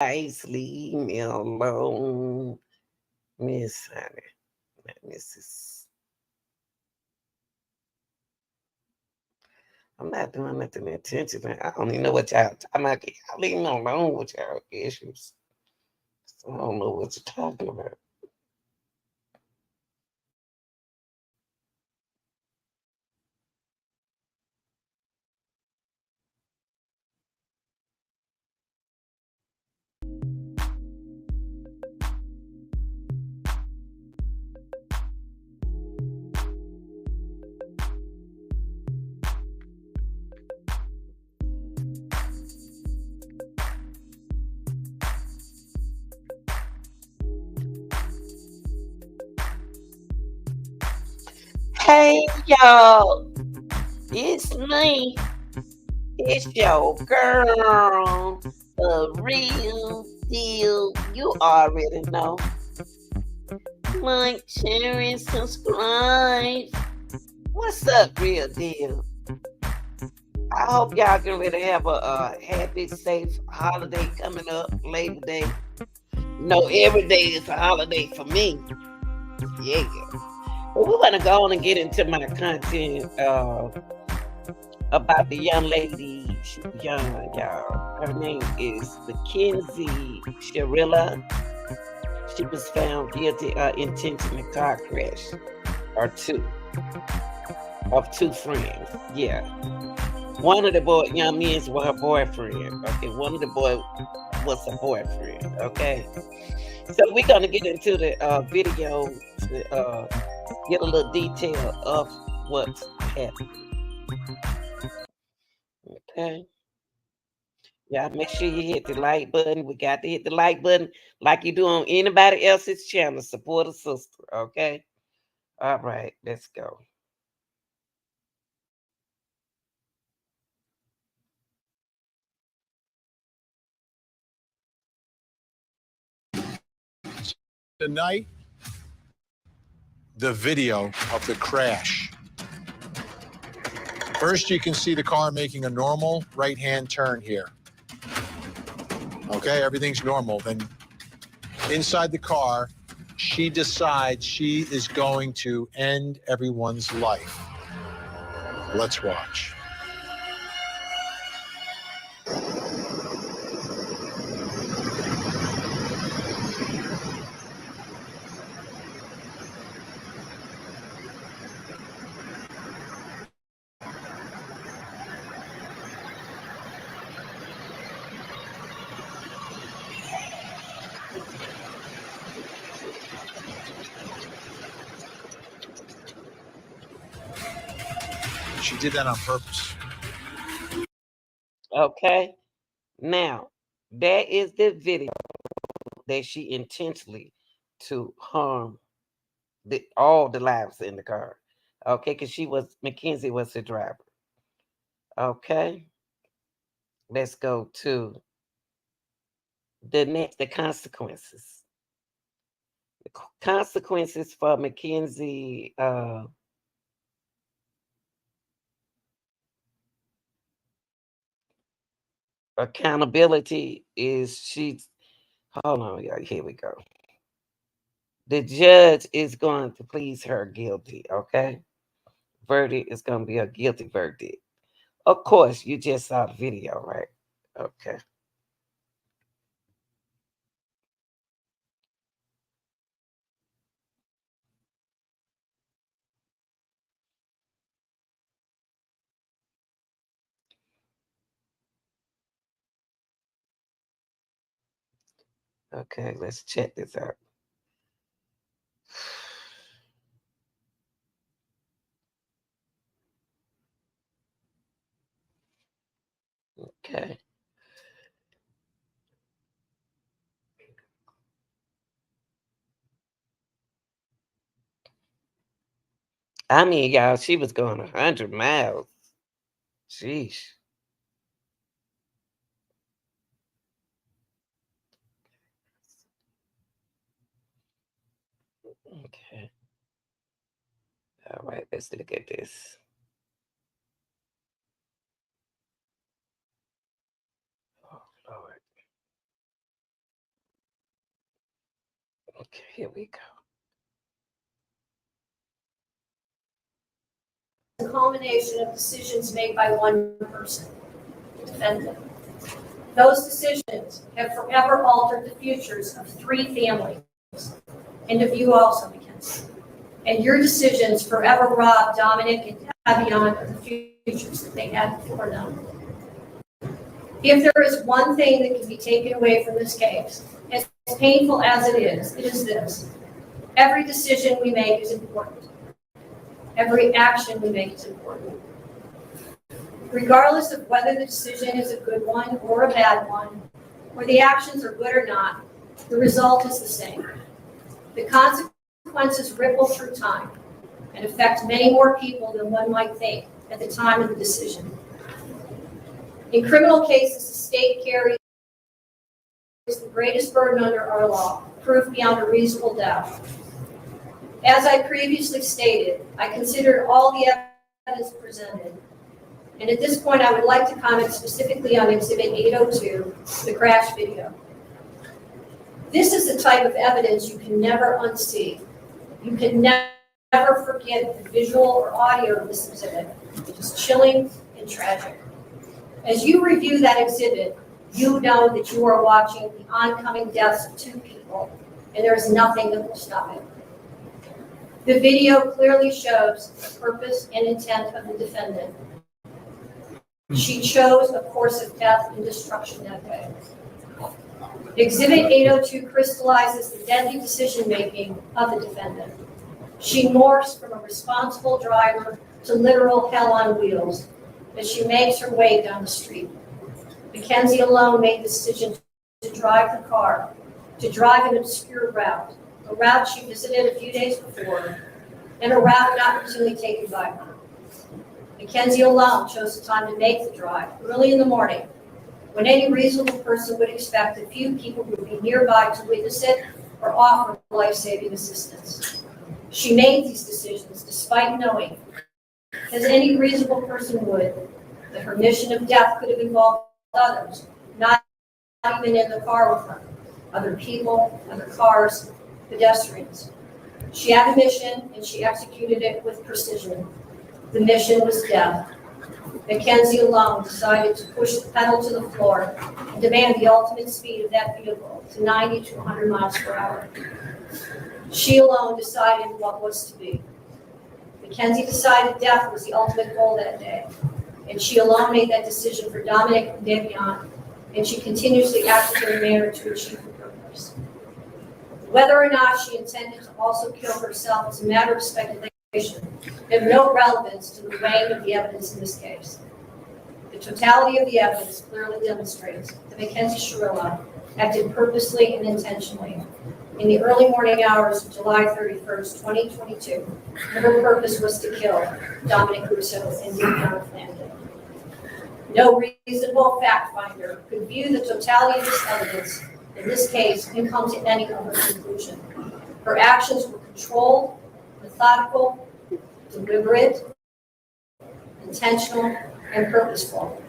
Guys, leave me alone, Miss Honey, not Mrs. I'm not doing nothing intentional. I don't even know what y'all talking about. Y'all leave me alone with y'all issues. So I don't know what you're talking about. Hey y'all, it's me. It's your girl, the real deal. You already know. Like, share, and subscribe. What's up, real deal? I hope y'all can really have a happy, safe holiday coming up, Labor Day. Every day is a holiday for me. Yeah. But we're gonna go on and get into my content about the young lady. She young, y'all. Her name is Mackenzie Shirilla. She was found guilty of intentional car crash, or two friends. Yeah. One of the young men was her boyfriend. Okay, one of the boy was her boyfriend. Okay, so we're gonna get into the video to get a little detail of what's happening. Okay, y'all make sure you hit the like button. We got to hit the like button like you do on anybody else's channel. Support a sister. Okay. All right, let's go. Tonight, the video of the crash. First, you can see the car making a normal right-hand turn here. Okay, everything's normal. Then inside the car, she decides she is going to end everyone's life. Let's watch. She did that on purpose. Okay, now that is the video that she intentionally to harm all the lives in the car. Okay, because Mackenzie was the driver. Okay, let's go to the consequences. The consequences for Mackenzie. Accountability is she's. Hold on, y'all. Here we go. The judge is going to please her guilty. Okay, verdict is going to be a guilty verdict. Of course, you just saw the video, right? Okay. Okay, let's check this out. Okay. I mean, y'all, she was going 100 miles. Sheesh. Okay. All right, let's look at this. Oh, Lord. Okay, here we go. The culmination of decisions made by one person, the defendant. Those decisions have forever altered the futures of 3 families, and of you also, Mackenzie. And your decisions forever robbed Dominic and Davion of the futures that they had before them. If there is one thing that can be taken away from this case, as painful as it is this. Every decision we make is important. Every action we make is important. Regardless of whether the decision is a good one or a bad one, or the actions are good or not, the result is the same. The consequences ripple through time and affect many more people than one might think at the time of the decision. In criminal cases, the state carries the greatest burden under our law, proof beyond a reasonable doubt. As I previously stated, I consider all the evidence presented. And at this point, I would like to comment specifically on Exhibit 802, the crash video. This is the type of evidence you can never unsee. You can never forget the visual or audio of this exhibit. It is chilling and tragic. As you review that exhibit, you know that you are watching the oncoming deaths of 2 people, and there is nothing that will stop it. The video clearly shows the purpose and intent of the defendant. She chose a course of death and destruction that day. Exhibit 802 crystallizes the deadly decision-making of the defendant. She morphs from a responsible driver to literal hell on wheels as she makes her way down the street. Mackenzie alone made the decision to drive the car, to drive an obscure route, a route she visited a few days before, and a route not routinely taken by her. Mackenzie alone chose the time to make the drive early in the morning, when any reasonable person would expect a few people would be nearby to witness it or offer life-saving assistance. She made these decisions despite knowing, as any reasonable person would, that her mission of death could have involved others, not even in the car with her, other people, other cars, pedestrians. She had a mission, and she executed it with precision. The mission was death. Mackenzie alone decided to push the pedal to the floor and demand the ultimate speed of that vehicle to 90 to 100 miles per hour. She alone decided what was to be. Mackenzie decided death was the ultimate goal that day, and she alone made that decision for Dominic and Davion, and she continuously acted in a manner to achieve her purpose. Whether or not she intended to also kill herself is a matter of speculation and of no relevance to the weighing of the evidence in this case. The totality of the evidence clearly demonstrates that Mackenzie Shirilla acted purposely and intentionally in the early morning hours of July 31st, 2022, and her purpose was to kill Dominic Russo and Davion Flanagan. No reasonable fact finder could view the totality of this evidence in this case and come to any other conclusion. Her actions were controlled, methodical, deliberate, intentional, and purposeful.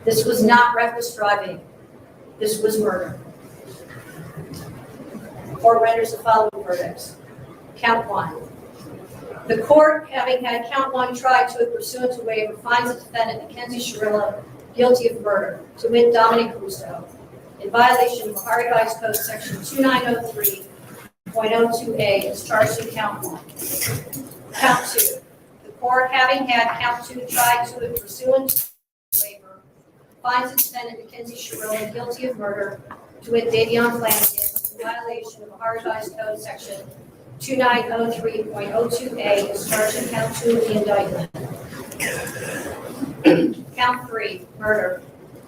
This was not reckless driving. This was murder. Court renders the following verdicts. Count 1. The court, having had count 1 tried to it pursuant to waiver, finds the defendant, Mackenzie Shirilla, guilty of murder, to wit Dominic Russo, in violation of Ohio Revised Code Section 2903.02A, is charged in count 1. Count 2. The court, having had count 2 tried to it pursuant to waiver, finds the defendant, Mackenzie Shirilla, guilty of murder, to wit Davion Flanagan, in violation of Ohio Revised Code Section 2903.02A, is charged in count 2 of the indictment. Count 3, murder.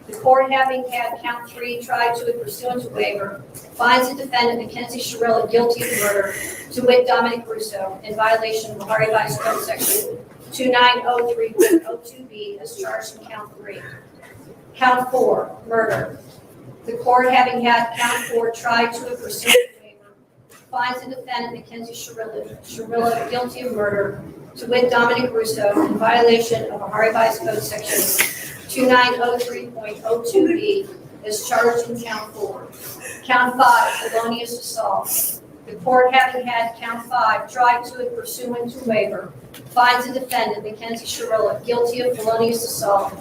The court, having had count 3 tried to it pursuant to waiver, finds the defendant, Mackenzie Shirilla, guilty of murder, to wit Dominic Russo, in violation of Ohio Revised Code Section 2903.02B, as charged in count 3. Count 4, murder. The court, having had count 4 tried to it pursuant to waiver, finds the defendant, Mackenzie Shirilla, guilty of murder, to wit Dominic Russo, in violation of Ohio Revised Code Section 2903.02B, is charged in count 4. Count 5, felonious assault. The court, having had count 5 tried to and pursuant to waiver, finds the defendant, Mackenzie Shirilla, guilty of felonious assault,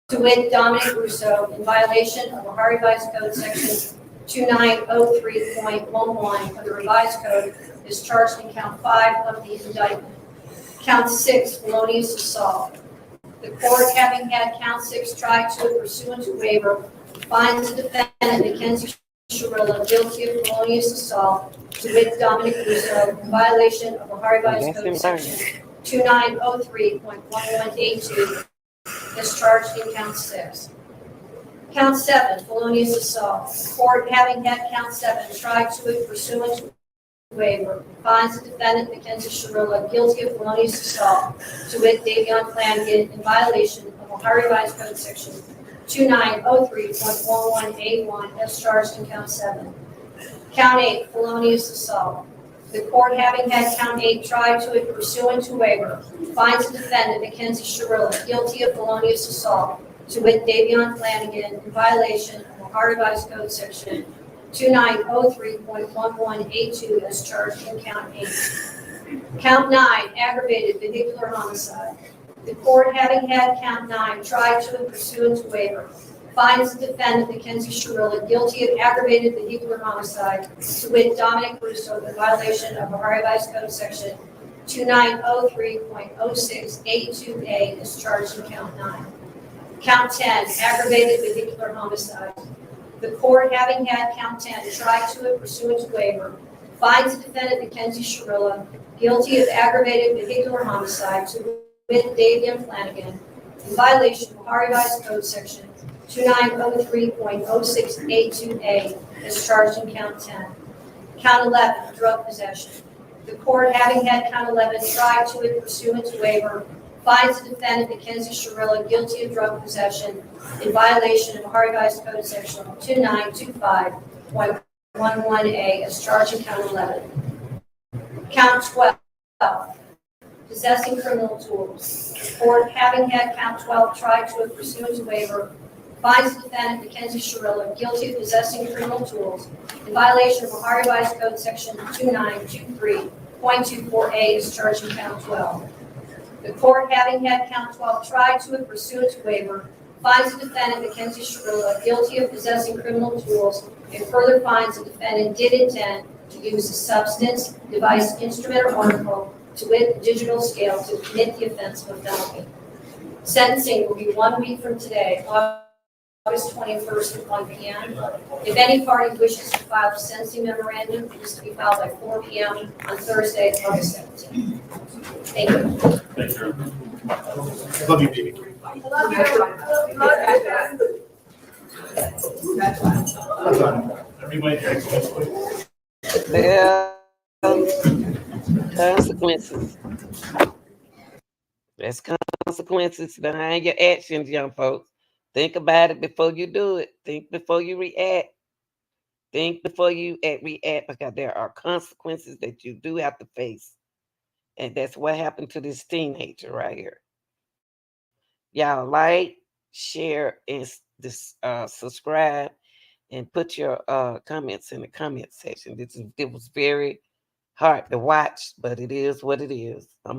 to wit, Dominic Russo, in violation of Ohio Revised Code Section 2903.11 of the Revised Code, is charged in count 5 of the indictment. Count 6, felonious assault. The court, having had count 6 tried to and pursuant to waiver, finds the defendant, Mackenzie Shirilla, guilty of felonious assault, to wit, Dominic Russo, in violation of Ohio Revised Code Section 2903.11A2, is charged in count 6. Count 7, felonious assault. The court, having had count 7 tried to and pursuant to waiver, finds the defendant, Mackenzie Shirilla, guilty of felonious assault, to wit, Davion Flanagan, in violation of Ohio Revised Code Section 2903.11A1, as charged in count 7. Count 8, felonious assault. The court, having had count 8 tried to and pursuant to waiver, finds the defendant, Mackenzie Shirilla, guilty of felonious assault, to wit, Davion Flanagan, in violation of Ohio Revised Code Section 2903.11A2, as charged in count 8. Count 9, aggravated vehicular homicide. The court, having had count 9 tried to and pursuant to waiver, finds the defendant, Mackenzie Shirilla, guilty of aggravated vehicular homicide, to wit, Dominic Russo, in violation of Ohio Revised Code Section 2903.06A2A, is charged in count 9. Count 10, aggravated vehicular homicide. The court, having had count 10 tried to and pursuant to waiver, finds the defendant, Mackenzie Shirilla, guilty of aggravated vehicular homicide, to wit, Davion Flanagan, in violation of Ohio Revised Code Section 2903.06A2A, is charged in count 10. Count 11, drug possession. The court, having had count 11 tried to and pursuant to waiver, finds the defendant, Mackenzie Shirilla, guilty of drug possession in violation of Ohio Revised Code Section 2925.11A, as charged in count 11. Count 12, possessing criminal tools. The court, having had count 12 tried to and pursuant to waiver, finds the defendant, Mackenzie Shirilla, guilty of possessing criminal tools in violation of Ohio Revised Code Section 2923.24A, is charged in count 12. The court, having had count 12 tried to and pursuant to waiver, finds the defendant, Mackenzie Shirilla, guilty of possessing criminal tools, and further finds the defendant did intend to use a substance, device, instrument, or article, to wit, a digital scale, to commit the offense of a felony. Sentencing will be 1 week from today, August 21st at 1 p.m. If any party wishes to file a sentencing memorandum, it is to be filed by 4 p.m. on Thursday, August 17th. Thank you. Thank you. Love you, baby. Everybody takes this, please. Well, consequences. There's consequences behind your actions, young folks. Think about it before you do it. Think before you react. Think before you react, because there are consequences that you do have to face. And that's what happened to this teenager right here. Y'all like, share, and subscribe, and put your comments in the comment section. It was very hard to watch, but it is what it is. I'm